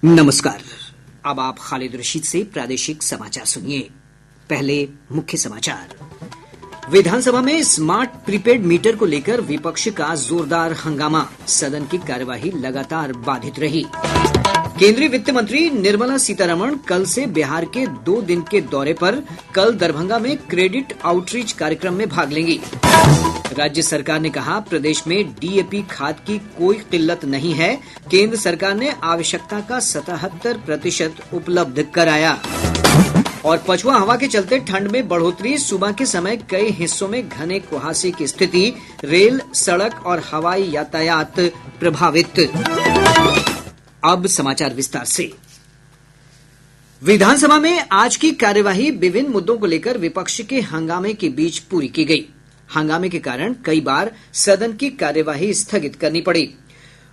नमस्कार। अब आप खालिद रशीद से प्रादेशिक समाचार सुनिए। पहले मुख्य समाचार। विधानसभा में स्मार्ट प्रीपेड मीटर को लेकर विपक्ष का जोरदार हंगामा, सदन की कार्यवाही लगातार बाधित रही। केंद्रीय वित्त मंत्री निर्मला सीतारमण कल से बिहार के 2 दिन के दौरे पर कल दरभंगा में क्रेडिट आउटरीच कार्यक्रम में भाग लेंगी। राज्य सरकार ने कहा, प्रदेश में डीएपी खाद की कोई किल्लत नहीं है। केंद्र सरकार ने आवश्यकता का 77% उपलब्ध कराया। और पछुआ हवा के चलते ठंड में बढ़ोतरी, सुबह के समय कई हिस्सों में घने कुहासे की स्थिति, रेल, सड़क और हवाई यातायात प्रभावित। अब समाचार विस्तार से। विधानसभा में आज की कार्यवाही विभिन्न मुद्दों को लेकर विपक्ष के हंगामे के बीच पूरी की गई। हंगामे के कारण कई बार सदन की कार्यवाही स्थगित करनी पड़ी।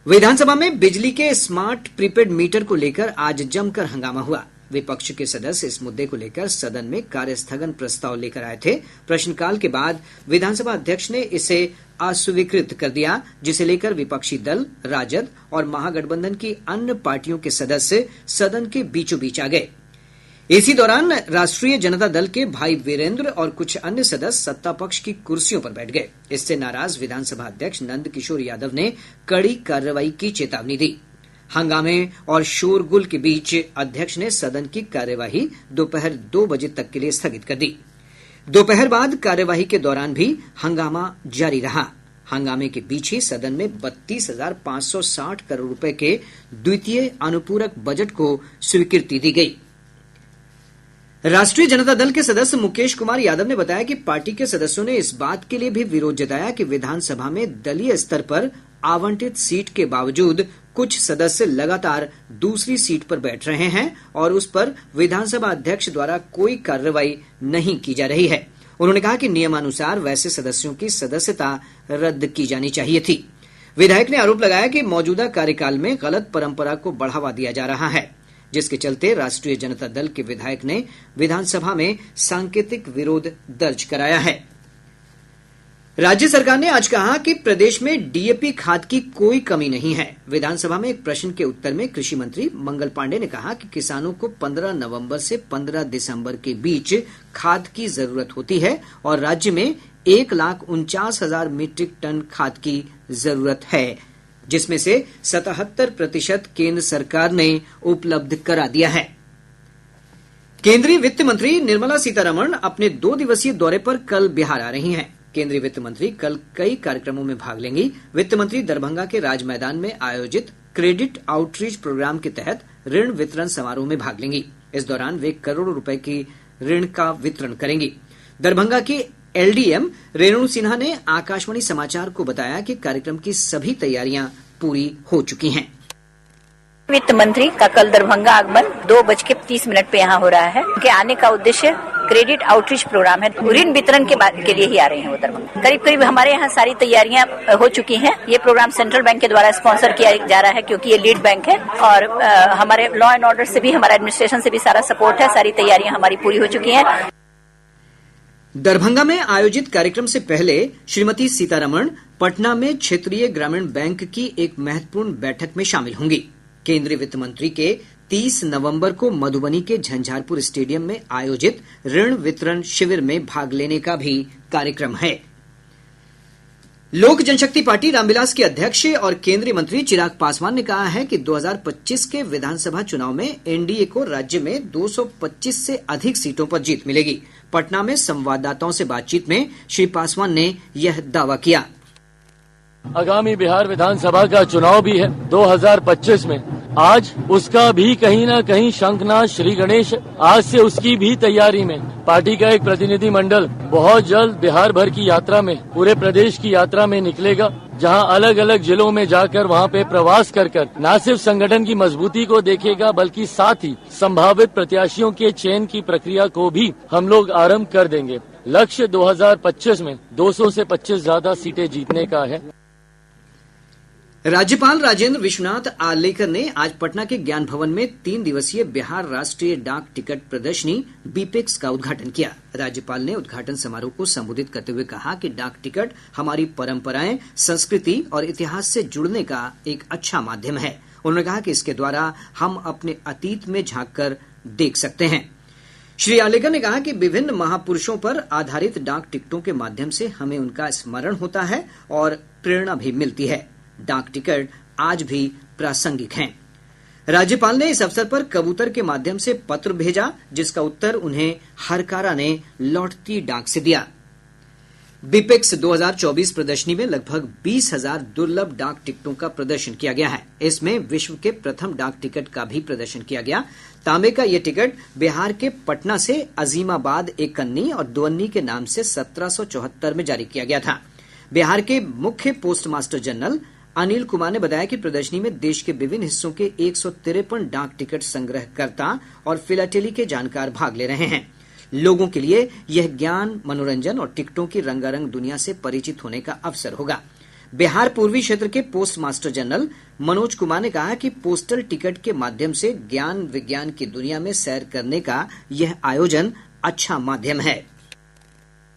विधानसभा में बिजली के स्मार्ट प्रीपेड मीटर को लेकर आज जमकर हंगामा हुआ। विपक्ष के सदस्य इस मुद्दे को लेकर सदन में कार्यस्थगन प्रस्ताव लेकर आए थे। प्रश्नकाल के बाद विधानसभा अध्यक्ष ने इसे अस्वीकृत कर दिया, जिसे लेकर विपक्षी दल, राजद और महागठबंधन की अन्य पार्टियों के सदस्य सदन के बीचों बीच आ गए। इसी दौरान राष्ट्रीय जनता दल के भाई वीरेंद्र और कुछ अन्य सदस्य सत्ता पक्ष की कुर्सियों पर बैठ गए। इससे नाराज विधानसभा अध्यक्ष नंद किशोर यादव ने कड़ी कार्रवाई की चेतावनी दी। हंगामे और शोरगुल के बीच अध्यक्ष ने सदन की कार्यवाही दोपहर 2 बजे तक के लिए स्थगित कर दी। दोपहर बाद कार्यवाही के दौरान भी हंगामा जारी रहा। हंगामे के बीच ही सदन में 32,560 करोड़ रुपए के द्वितीय अनुपूरक बजट को स्वीकृति दी गई। राष्ट्रीय जनता दल के सदस्य मुकेश कुमार यादव ने बताया कि पार्टी के सदस्यों ने इस बात के लिए भी विरोध जताया कि विधानसभा में दलीय स्तर पर आवंटित सीट के बावजूद कुछ सदस्य लगातार दूसरी सीट पर बैठ रहे हैं और उस पर विधानसभा अध्यक्ष द्वारा कोई कार्रवाई नहीं की जा रही है। उन्होंने कहा कि नियमानुसार वैसे सदस्यों की सदस्यता रद्द की जानी चाहिए थी। विधायक ने आरोप लगाया कि मौजूदा कार्यकाल में गलत परंपरा को बढ़ावा दिया जा रहा है, जिसके चलते राष्ट्रीय जनता दल के विधायक ने विधानसभा में सांकेतिक विरोध दर्ज कराया है। राज्य सरकार ने आज कहा कि प्रदेश में डीएपी खाद की कोई कमी नहीं है। विधानसभा में एक प्रश्न के उत्तर में कृषि मंत्री मंगल पांडे ने कहा कि किसानों को 15 नवंबर से 15 दिसंबर के बीच खाद की जरूरत होती है और राज्य में 1,49,000 मीट्रिक टन खाद की जरूरत है, जिसमें से 77% केंद्र सरकार ने उपलब्ध करा दिया है। केंद्रीय वित्त मंत्री निर्मला सीतारमण अपने 2 दिवसीय दौरे पर कल बिहार आ रही हैं। केंद्रीय वित्त मंत्री कल कई कार्यक्रमों में भाग लेंगी। वित्त मंत्री दरभंगा के राज मैदान में आयोजित क्रेडिट आउटरीच प्रोग्राम के तहत ऋण वितरण समारोह में भाग लेंगी। इस दौरान वे करोड़ों रुपए की ऋण का वितरण करेंगी। दरभंगा की एलडीएम रेणु सिन्हा ने आकाशवाणी समाचार को बताया कि कार्यक्रम की सभी तैयारियां पूरी हो चुकी हैं। वित्त मंत्री का कल दरभंगा आगमन 2:30 पे यहाँ हो रहा है। उनके आने का उद्देश्य क्रेडिट आउटरीच प्रोग्राम है। ऋण वितरण के लिए ही आ रहे हैं वो दरभंगा। करीब हमारे यहाँ सारी तैयारियां हो चुकी हैं। ये प्रोग्राम सेंट्रल बैंक के द्वारा स्पॉन्सर किया जा रहा है, क्योंकि ये लीड बैंक है और हमारे लॉ एंड ऑर्डर से भी, हमारे एडमिनिस्ट्रेशन से भी सारा सपोर्ट है। सारी तैयारियां हमारी पूरी हो चुकी हैं। दरभंगा में आयोजित कार्यक्रम से पहले श्रीमती सीतारमण पटना में क्षेत्रीय ग्रामीण बैंक की एक महत्वपूर्ण बैठक में शामिल होंगी। केंद्रीय वित्त मंत्री के 30 नवंबर को मधुबनी के झंझारपुर स्टेडियम में आयोजित ऋण वितरण शिविर में भाग लेने का भी कार्यक्रम है। लोक जनशक्ति पार्टी रामविलास के अध्यक्ष और केंद्रीय मंत्री चिराग पासवान ने कहा है कि 2025 के विधानसभा चुनाव में एनडीए को राज्य में 225 से अधिक सीटों पर जीत मिलेगी। पटना में संवाददाताओं से बातचीत में श्री पासवान ने यह दावा किया। आगामी बिहार विधानसभा का चुनाव भी है 2025 में। आज उसका भी कहीं न कहीं शंखनाद श्री गणेश, आज से उसकी भी तैयारी में पार्टी का एक प्रतिनिधि मंडल बहुत जल्द बिहार भर की यात्रा में, पूरे प्रदेश की यात्रा में निकलेगा, जहां अलग अलग जिलों में जाकर वहां पे प्रवास कर न सिर्फ संगठन की मजबूती को देखेगा, बल्कि साथ ही संभावित प्रत्याशियों के चयन की प्रक्रिया को भी हम लोग आरंभ कर देंगे। लक्ष्य 2025 में 200 से 25 ज्यादा सीटें जीतने का है। राज्यपाल राजेंद्र विश्वनाथ आर्लेकर ने आज पटना के ज्ञान भवन में 3 दिवसीय बिहार राष्ट्रीय डाक टिकट प्रदर्शनी बीपेक्स का उद्घाटन किया। राज्यपाल ने उद्घाटन समारोह को संबोधित करते हुए कहा कि डाक टिकट हमारी परंपराएं, संस्कृति और इतिहास से जुड़ने का एक अच्छा माध्यम है। उन्होंने कहा कि इसके द्वारा हम अपने अतीत में झांककर देख सकते हैं। श्री आलेकर ने कहा कि विभिन्न महापुरुषों पर आधारित डाक टिकटों के माध्यम से हमें उनका स्मरण होता है और प्रेरणा भी मिलती है। डाक टिकट आज भी प्रासंगिक हैं। राज्यपाल ने इस अवसर पर कबूतर के माध्यम से पत्र भेजा, जिसका उत्तर उन्हें हरकारा ने लौटती डाक से दिया। बिपेक्स 2024 प्रदर्शनी में लगभग 20,000 दुर्लभ डाक टिकटों का प्रदर्शन किया गया है। इसमें विश्व के प्रथम डाक टिकट का भी प्रदर्शन किया गया। तांबे का यह टिकट बिहार के पटना से अजीमाबाद एक अन्नी और दो अन्नी के नाम से 1774 में जारी किया गया था। बिहार के मुख्य post master general Anil Kumar ने बताया कि प्रदर्शनी में देश के विभिन्न हिस्सों के 153 डाक टिकट संग्रहकर्ता और फिलाटेली के जानकार भाग ले रहे हैं। लोगों के लिए यह ज्ञान, मनोरंजन और टिकटों की रंगारंग दुनिया से परिचित होने का अवसर होगा। बिहार पूर्वी क्षेत्र के post master general Manoj Kumar ने कहा कि पोस्टल टिकट के माध्यम से ज्ञान विज्ञान की दुनिया में सैर करने का यह आयोजन अच्छा माध्यम है।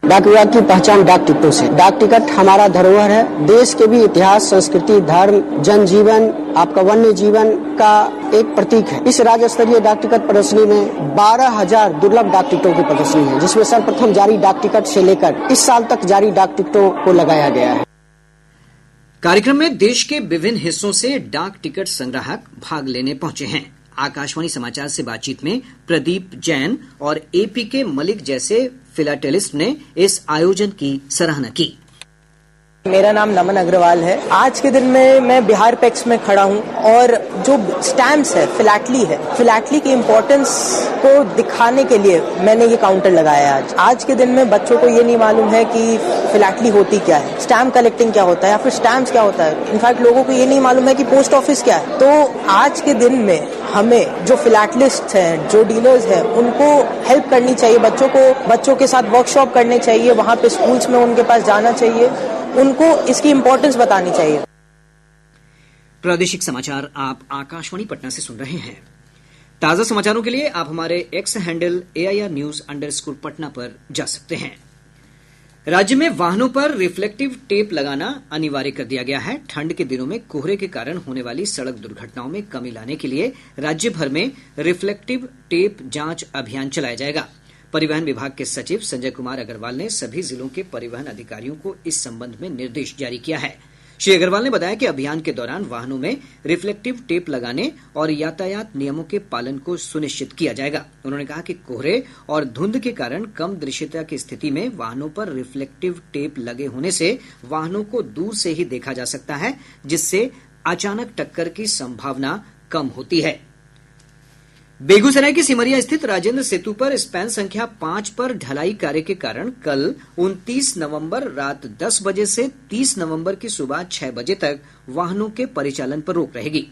डाक विभाग की पहचान डाक टिकटों से। डाक टिकट हमारा धरोहर है। देश के भी इतिहास, संस्कृति, धर्म, जनजीवन, आपका वन्य जीवन का एक प्रतीक है। इस राज्य स्तरीय डाक टिकट प्रदर्शनी में 12,000 दुर्लभ डाक टिकटों की प्रदर्शनी है, जिसमें सर्वप्रथम जारी डाक टिकट से लेकर इस साल तक जारी डाक टिकटों को लगाया गया है। कार्यक्रम में देश के विभिन्न हिस्सों से डाक टिकट संग्राहक भाग लेने पहुंचे हैं। आकाशवाणी समाचार से बातचीत में प्रदीप जैन और एपीके मलिक जैसे फिलाटेलिस्ट ने इस आयोजन की सराहना की। मेरा नाम नमन अग्रवाल है। आज के दिन में मैं बिहार पैक्स में खड़ा हूँ और जो स्टैम्प्स है, फिलाटली की इम्पोर्टेंस को दिखाने के लिए मैंने ये काउंटर लगाया है। आज के दिन में बच्चों को ये नहीं मालूम है कि फिलाटली होती क्या है, स्टैम्प कलेक्टिंग क्या होता है या फिर स्टैम्प्स क्या होता है। इनफैक्ट लोगों को ये नहीं मालूम है कि पोस्ट ऑफिस क्या है। तो आज के दिन में हमें जो फिलाटलिस्ट हैं, जो डीलर्स हैं, उनको हेल्प करनी चाहिए। बच्चों के साथ वर्कशॉप करने चाहिए, वहाँ पे स्कूल्स में उनके पास जाना चाहिए, उनको इसकी इम्पोर्टेंस बतानी चाहिए। प्रादेशिक समाचार आप आकाशवाणी पटना से सुन रहे हैं। ताजा समाचारों के लिए आप हमारे एक्स हैंडल AIR_News_ पर जा सकते हैं। राज्य में वाहनों पर रिफ्लेक्टिव टेप लगाना अनिवार्य कर दिया गया है। ठंड के दिनों में कोहरे के कारण होने वाली सड़क दुर्घटनाओं में कमी लाने के लिए राज्य भर में रिफ्लेक्टिव टेप जांच अभियान चलाया जाएगा। परिवहन विभाग के सचिव संजय कुमार अग्रवाल ने सभी जिलों के परिवहन अधिकारियों को इस संबंध में निर्देश जारी किया है। श्री अग्रवाल ने बताया कि अभियान के दौरान वाहनों में रिफ्लेक्टिव टेप लगाने और यातायात नियमों के पालन को सुनिश्चित किया जाएगा। उन्होंने कहा कि कोहरे और धुंध के कारण कम दृश्यता की स्थिति में वाहनों पर रिफ्लेक्टिव टेप लगे होने से वाहनों को दूर से ही देखा जा सकता है, जिससे अचानक टक्कर की संभावना कम होती है। बेगूसराय के सिमरिया स्थित राजेंद्र सेतु पर स्पैन संख्या 5 पर ढलाई कार्य के कारण कल 29 नवंबर रात 10 बजे से 30 नवंबर की सुबह 6 बजे तक वाहनों के परिचालन पर रोक रहेगी।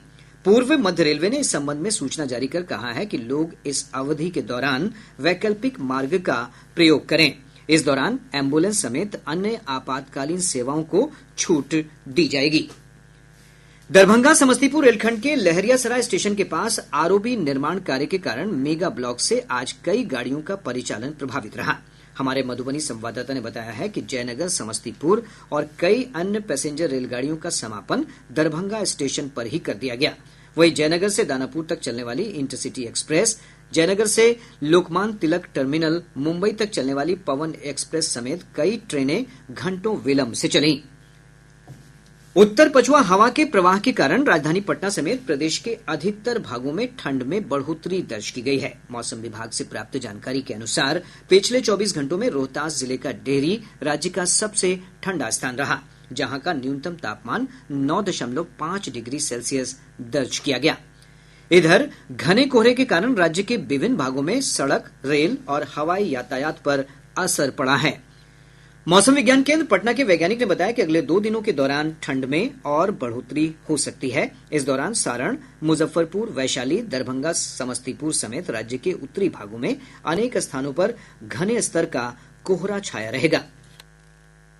पूर्व मध्य रेलवे ने इस संबंध में सूचना जारी कर कहा है कि लोग इस अवधि के दौरान वैकल्पिक मार्ग का प्रयोग करें। इस दौरान एम्बुलेंस समेत अन्य आपातकालीन सेवाओं को छूट दी जाएगी। दरभंगा समस्तीपुर रेलखंड के लहरियासराय स्टेशन के पास आरओबी निर्माण कार्य के कारण मेगा ब्लॉक से आज कई गाड़ियों का परिचालन प्रभावित रहा। हमारे मधुबनी संवाददाता ने बताया है कि जयनगर, समस्तीपुर और कई अन्य पैसेंजर रेलगाड़ियों का समापन दरभंगा स्टेशन पर ही कर दिया गया। वहीं जयनगर से दानापुर तक चलने वाली इंटरसिटी एक्सप्रेस, जयनगर से लोकमान्य तिलक टर्मिनल मुंबई तक चलने वाली पवन एक्सप्रेस समेत कई ट्रेनें घंटों विलंब से चलीं। उत्तर पछुआ हवा के प्रवाह के कारण राजधानी पटना समेत प्रदेश के अधिकतर भागों में ठंड में बढ़ोतरी दर्ज की गई है। मौसम विभाग से प्राप्त जानकारी के अनुसार पिछले 24 घंटों में रोहतास जिले का डेहरी राज्य का सबसे ठंडा स्थान रहा, जहां का न्यूनतम तापमान 9.5 डिग्री सेल्सियस दर्ज किया गया। इधर घने कोहरे के कारण राज्य के विभिन्न भागों में सड़क, रेल और हवाई यातायात पर असर पड़ा है। मौसम विज्ञान केंद्र पटना के वैज्ञानिक ने बताया कि अगले 2 दिनों के दौरान ठंड में और बढ़ोतरी हो सकती है। इस दौरान सारण, मुजफ्फरपुर, वैशाली, दरभंगा, समस्तीपुर समेत राज्य के उत्तरी भागों में अनेक स्थानों पर घने स्तर का कोहरा छाया रहेगा।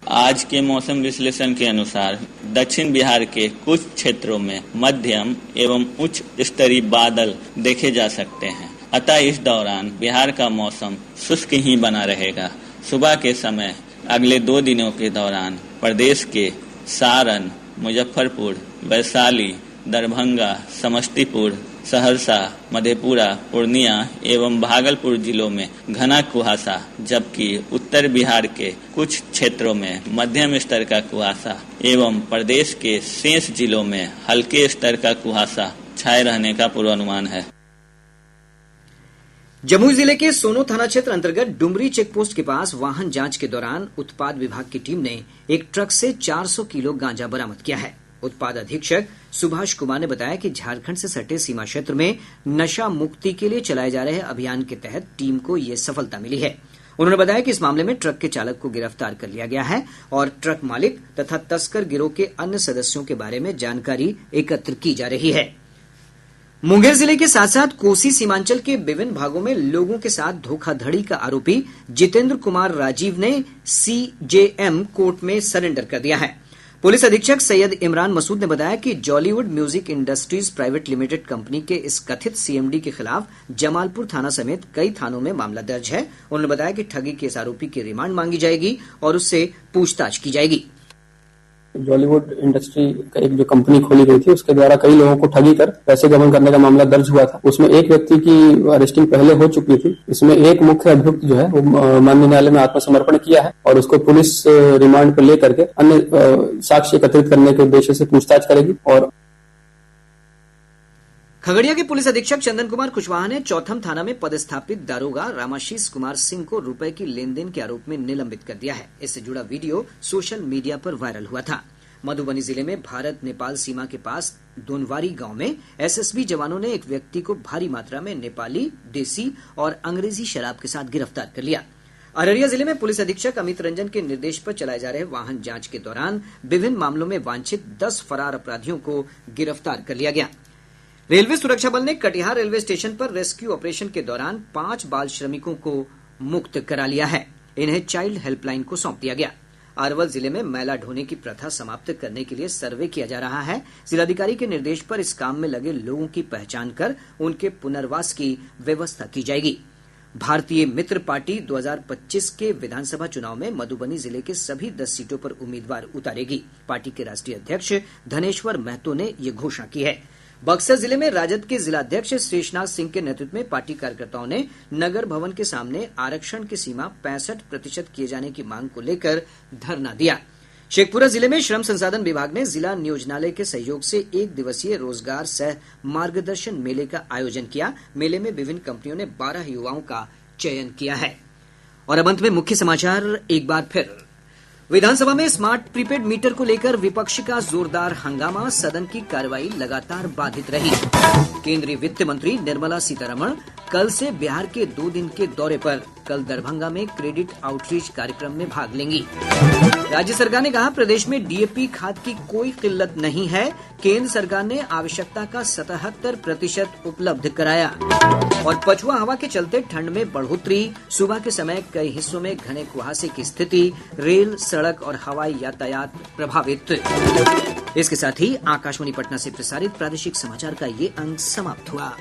आज के मौसम विश्लेषण के अनुसार दक्षिण बिहार के कुछ क्षेत्रों में मध्यम एवं उच्च स्तरीय बादल देखे जा सकते हैं, अतः इस दौरान बिहार का मौसम शुष्क ही बना रहेगा। सुबह के समय अगले 2 दिनों के दौरान प्रदेश के सारण, मुजफ्फरपुर, वैशाली, दरभंगा, समस्तीपुर, सहरसा, मधेपुरा, पूर्णिया एवं भागलपुर जिलों में घना कुहासा, जबकि उत्तर बिहार के कुछ क्षेत्रों में मध्यम स्तर का कुहासा एवं प्रदेश के शेष जिलों में हल्के स्तर का कुहासा छाए रहने का पूर्वानुमान है। जमुई जिले के सोनो थाना क्षेत्र अंतर्गत डुमरी चेकपोस्ट के पास वाहन जांच के दौरान उत्पाद विभाग की टीम ने एक ट्रक से 400 किलो गांजा बरामद किया है। उत्पाद अधीक्षक सुभाष कुमार ने बताया कि झारखंड से सटे सीमा क्षेत्र में नशा मुक्ति के लिए चलाए जा रहे अभियान के तहत टीम को ये सफलता मिली है। उन्होंने बताया कि इस मामले में ट्रक के चालक को गिरफ्तार कर लिया गया है और ट्रक मालिक तथा तस्कर गिरोह के अन्य सदस्यों के बारे में जानकारी एकत्र की जा रही है। मुंगेर जिले के साथ साथ कोसी सीमांचल के विभिन्न भागों में लोगों के साथ धोखाधड़ी का आरोपी जितेंद्र कुमार राजीव ने सीजेएम कोर्ट में सरेंडर कर दिया है। पुलिस अधीक्षक सैयद इमरान मसूद ने बताया कि Jollywood music industries private limited company के इस कथित सीएमडी के खिलाफ जमालपुर थाना समेत कई थानों में मामला दर्ज है। उन्होंने बताया कि ठगी के इस आरोपी की रिमांड मांगी जाएगी और उससे पूछताछ की जाएगी। जॉलीवुड इंडस्ट्री का एक जो कंपनी खोली गई थी उसके द्वारा कई लोगों को ठगी कर पैसे गबन करने का मामला दर्ज हुआ था। उसमें एक व्यक्ति की अरेस्टिंग पहले हो चुकी थी। इसमें एक मुख्य अभियुक्त जो है वो माननीय न्यायालय में आत्मसमर्पण किया है और उसको पुलिस रिमांड पर लेकर के अन्य साक्ष्य एकत्रित करने के उद्देश्य से पूछताछ करेगी। और खगड़िया के पुलिस अधीक्षक चंदन कुमार कुशवाहा ने चौथम थाना में पदस्थापित दारोगा रामाशीष कुमार सिंह को रुपए की लेनदेन के आरोप में निलंबित कर दिया है। इससे जुड़ा वीडियो सोशल मीडिया पर वायरल हुआ था। मधुबनी जिले में भारत नेपाल सीमा के पास दोनवारी गांव में एसएसबी जवानों ने एक व्यक्ति को भारी मात्रा में नेपाली, देसी और अंग्रेजी शराब के साथ गिरफ्तार कर लिया। अररिया जिले में पुलिस अधीक्षक अमित रंजन के निर्देश पर चलाए जा रहे वाहन जांच के दौरान विभिन्न मामलों में वांछित 10 फरार अपराधियों को गिरफ्तार कर लिया गया। रेलवे सुरक्षा बल ने कटिहार रेलवे स्टेशन पर रेस्क्यू ऑपरेशन के दौरान 5 बाल श्रमिकों को मुक्त करा लिया है। इन्हें चाइल्ड हेल्पलाइन को सौंप दिया गया। अरवल जिले में मैला ढोने की प्रथा समाप्त करने के लिए सर्वे किया जा रहा है। जिलाधिकारी के निर्देश पर इस काम में लगे लोगों की पहचान कर उनके पुनर्वास की व्यवस्था की जाएगी। भारतीय मित्र पार्टी 2025 के विधानसभा चुनाव में मधुबनी जिले के सभी 10 सीटों पर उम्मीदवार उतारेगी। पार्टी के राष्ट्रीय अध्यक्ष धनेश्वर महतो ने ये घोषणा की है। बक्सर जिले में राजद के जिलाध्यक्ष शेषनाग सिंह के नेतृत्व में पार्टी कार्यकर्ताओं ने नगर भवन के सामने आरक्षण की सीमा 65% किए जाने की मांग को लेकर धरना दिया। शेखपुरा जिले में श्रम संसाधन विभाग ने जिला नियोजनालय के सहयोग से 1 दिवसीय रोजगार सह मार्गदर्शन मेले का आयोजन किया। मेले में विभिन्न कंपनियों ने 12 युवाओं का चयन किया है। और अब अंत में मुख्य समाचार एक बार फिर। विधानसभा में स्मार्ट प्रीपेड मीटर को लेकर विपक्ष का जोरदार हंगामा, सदन की कार्रवाई लगातार बाधित रही। केंद्रीय वित्त मंत्री निर्मला सीतारमण कल से बिहार के 2 दिन के दौरे पर कल दरभंगा में क्रेडिट आउटरीच कार्यक्रम में भाग लेंगी। राज्य सरकार ने कहा प्रदेश में डीएपी खाद की कोई किल्लत नहीं है। केंद्र सरकार ने आवश्यकता का 77% उपलब्ध कराया। और पछुआ हवा के चलते ठंड में बढ़ोतरी, सुबह के समय कई हिस्सों में घने कुहासे की स्थिति, रेल, सड़क और हवाई यातायात प्रभावित। इसके साथ ही आकाशवाणी पटना से प्रसारित प्रादेशिक समाचार का ये अंक समाप्त हुआ।